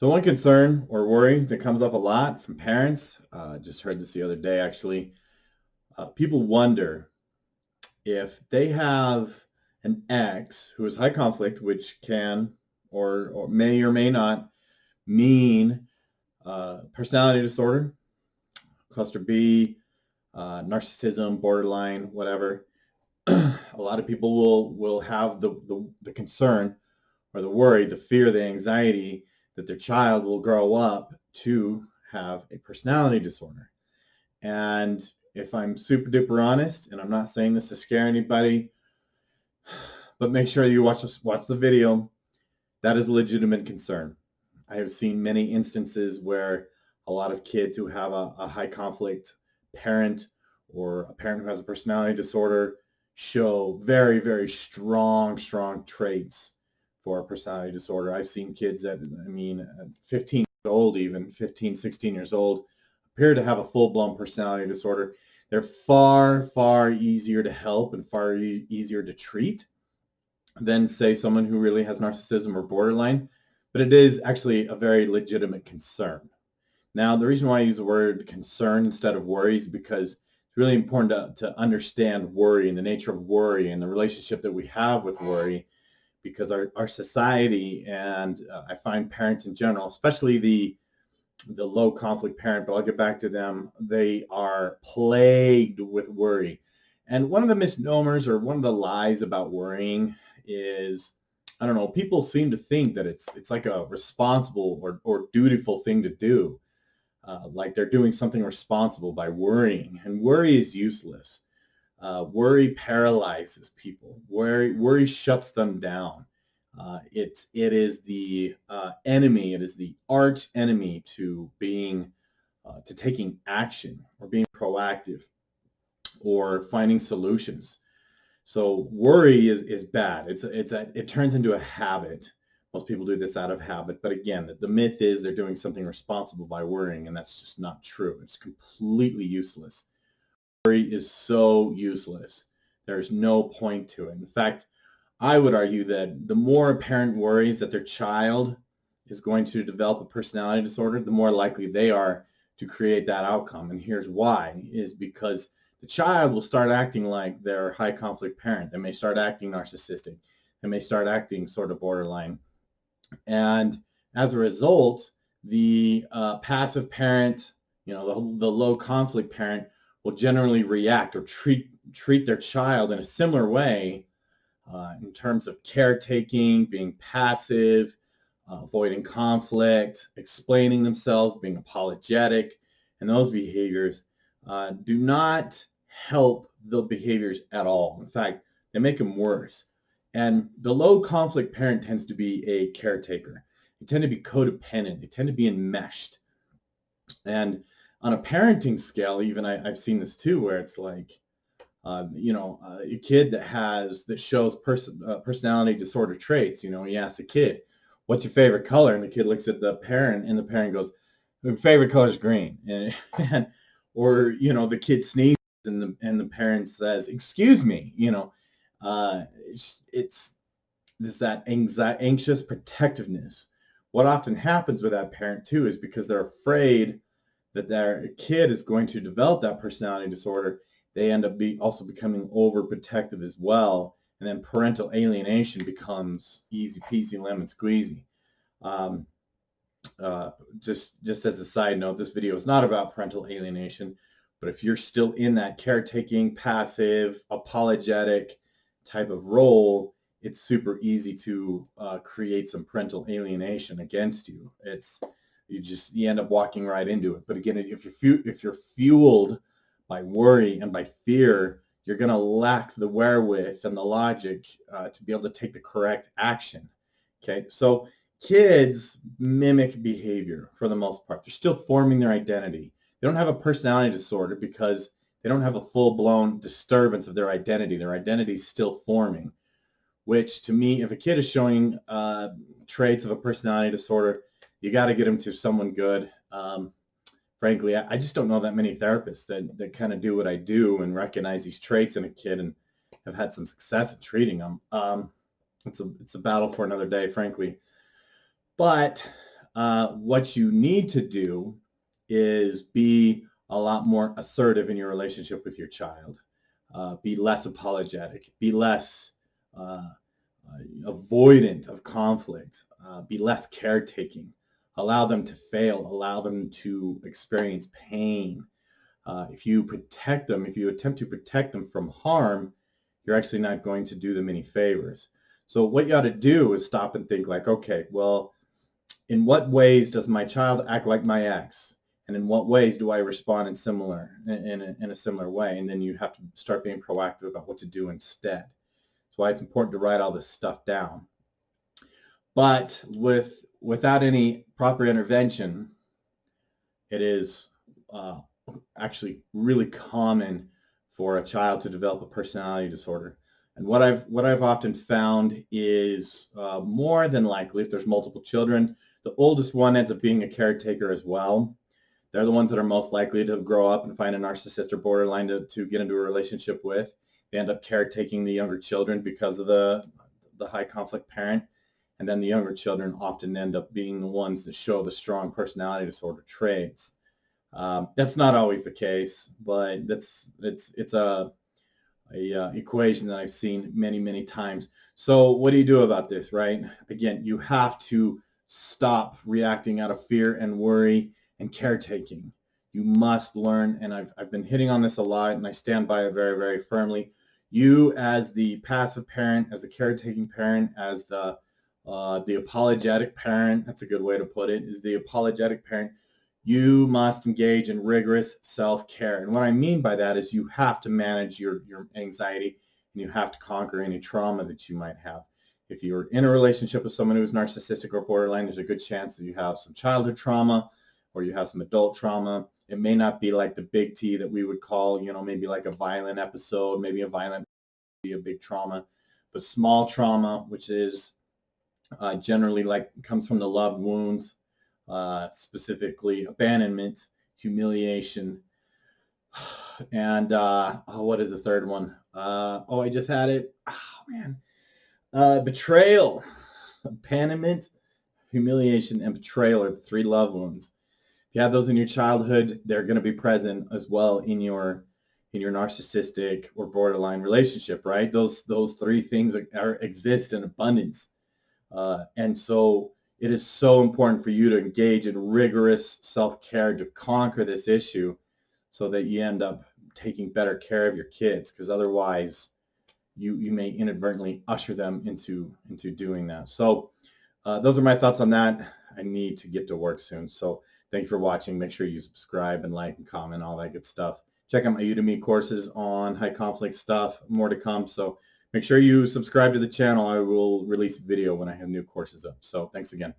So one concern or worry that comes up a lot from parents, just heard this the other day actually, people wonder if they have an ex who is high conflict, which can or may not mean personality disorder, cluster B, narcissism, borderline, whatever. A lot of people will have the concern or the worry, the fear, the anxiety that their child will grow up to have a personality disorder. And if I'm super duper honest, and I'm not saying this to scare anybody, but make sure you watch the video, that is a legitimate concern. I have seen many instances where a lot of kids who have a high conflict parent or a parent who has a personality disorder show very, very strong traits for a personality disorder. I've seen kids at 15 years old, even 15, 16 years old, appear to have a full-blown personality disorder. They're far, far easier to help and far easier to treat than, say, someone who really has narcissism or borderline. But it is actually a very legitimate concern. Now, the reason why I use the word concern instead of worry is because it's really important to understand worry and the nature of worry and the relationship that we have with worry, because our society and I find parents in general, especially the low conflict parent, but I'll get back to them, they are plagued with worry. And one of the misnomers or one of the lies about worrying is, I don't know, people seem to think that it's like a responsible or dutiful thing to do. Like they're doing something responsible by worrying, and worry is useless. Worry paralyzes people. Worry shuts them down. It is the enemy. It is the arch enemy to being to taking action or being proactive or finding solutions. So worry is bad. It turns into a habit. Most people do this out of habit, but again, the myth is they're doing something responsible by worrying, and that's just not true. It's completely useless. Worry is so useless. There's no point to it. In fact, I would argue that the more a parent worries that their child is going to develop a personality disorder, the more likely they are to create that outcome. And here's why, is because the child will start acting like their high conflict parent. They may start acting narcissistic. They may start acting sort of borderline. And as a result, the passive parent, the low conflict parent will generally react or treat their child in a similar way in terms of caretaking, being passive, avoiding conflict, explaining themselves, being apologetic, and those behaviors do not help the behaviors at all. In fact, they make them worse. And the low conflict parent tends to be a caretaker. They tend to be codependent. They tend to be enmeshed. And on a parenting scale, even I've seen this too, where it's like, a kid that shows personality disorder traits. He asks a kid, "What's your favorite color?" And the kid looks at the parent, and the parent goes, "My favorite color is green." Or the kid sneezes, and the parent says, "Excuse me." It's that anxious protectiveness. What often happens with that parent too is because they're afraid that their kid is going to develop that personality disorder, they end up also becoming overprotective as well. And then parental alienation becomes easy peasy lemon squeezy. Just as a side note, this video is not about parental alienation, but if you're still in that caretaking, passive, apologetic type of role, it's super easy to create some parental alienation against you. You end up walking right into it. But again, if you're fueled by worry and by fear, you're going to lack the wherewith and the logic to be able to take the correct action. Okay, so kids mimic behavior for the most part. They're still forming their identity. They don't have a personality disorder because they don't have a full-blown disturbance of their identity. Their identity is still forming, which to me, if a kid is showing traits of a personality disorder, you got to get them to someone good. Frankly, I just don't know that many therapists that kind of do what I do and recognize these traits in a kid and have had some success in treating them. It's a battle for another day, frankly. But What you need to do is be a lot more assertive in your relationship with your child. Be less apologetic. Be less avoidant of conflict. Be less caretaking. Allow them to fail. Allow them to experience pain. If you protect them, if you attempt to protect them from harm, you're actually not going to do them any favors. So what you ought to do is stop and think like, okay, well, in what ways does my child act like my ex? And in what ways do I respond in a similar way? And then you have to start being proactive about what to do instead. That's why it's important to write all this stuff down. But without any proper intervention, it is actually really common for a child to develop a personality disorder. And what I've often found is more than likely, if there's multiple children, the oldest one ends up being a caretaker as well. They're the ones that are most likely to grow up and find a narcissist or borderline to get into a relationship with. They end up caretaking the younger children because of the high conflict parent. And then the younger children often end up being the ones that show the strong personality disorder traits. That's not always the case, but it's a equation that I've seen many times. So what do you do about this, right? Again, you have to stop reacting out of fear and worry and caretaking. You must learn, and I've been hitting on this a lot, and I stand by it very firmly. You, as the passive parent, as the caretaking parent, as the apologetic parent, that's a good way to put it, is the apologetic parent, you must engage in rigorous self-care. And what I mean by that is you have to manage your anxiety, and you have to conquer any trauma that you might have. If you're in a relationship with someone who's narcissistic or borderline, there's a good chance that you have some childhood trauma or you have some adult trauma. It may not be like the big T that we would call, maybe like a violent episode, maybe a big trauma, but small trauma, which is generally like comes from the loved wounds, specifically abandonment, humiliation, and what is the third one? I just had it. Oh man, betrayal, abandonment, humiliation, and betrayal are the three love wounds. If you have those in your childhood, they're going to be present as well in your narcissistic or borderline relationship, right? Those three things exist in abundance, and so it is so important for you to engage in rigorous self-care to conquer this issue, so that you end up taking better care of your kids, because otherwise you may inadvertently usher them into doing that. So those are my thoughts on that. I need to get to work soon. So thank you for watching. Make sure you subscribe and like and comment, all that good stuff. Check out my Udemy courses on high conflict stuff. More to come. So make sure you subscribe to the channel. I will release a video when I have new courses up. So thanks again.